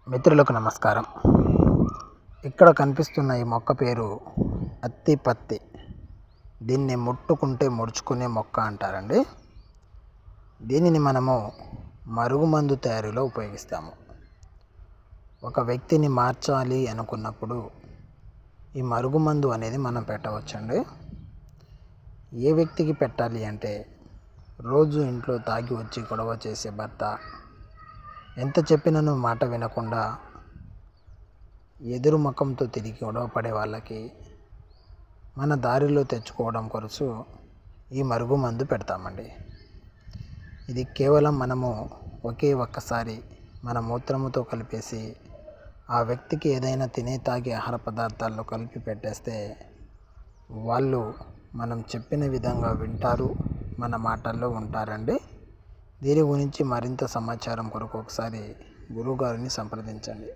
మిత్రులకు నమస్కారం. ఇక్కడ కనిపిస్తున్న ఈ మొక్క పేరు అత్తిపత్తి. దీన్ని ముట్టుకుంటే ముడుచుకునే మొక్క అంటారండి. దీనిని మనము మరుగుమందు తయారీలో ఉపయోగిస్తాము. ఒక వ్యక్తిని మార్చాలి అనుకున్నప్పుడు ఈ మరుగుమందు అనేది మనం పెట్టవచ్చండి. ఏ వ్యక్తికి పెట్టాలి అంటే, రోజు ఇంట్లో తాగి వచ్చి గొడవ చేసే భర్త, ఎంత చెప్పినను మాట వినకుండా ఎదురు ముఖంతో తిరిగి గొడవ పడే వాళ్ళకి మన దారిలో తెచ్చుకోవడం కొరకు ఈ మరుగుమందు పెడతామండి. ఇది కేవలం మనము ఒక్కసారి మన మూత్రముతో కలిపేసి ఆ వ్యక్తికి ఏదైనా తాగే ఆహార పదార్థాల్లో కలిపి పెట్టేస్తే వాళ్ళు మనం చెప్పిన విధంగా వింటారు, మన మాటల్లో ఉంటారండి. దీని గురించి మరింత సమాచారం కొరకు ఒకసారి గురువుగారిని సంప్రదించండి.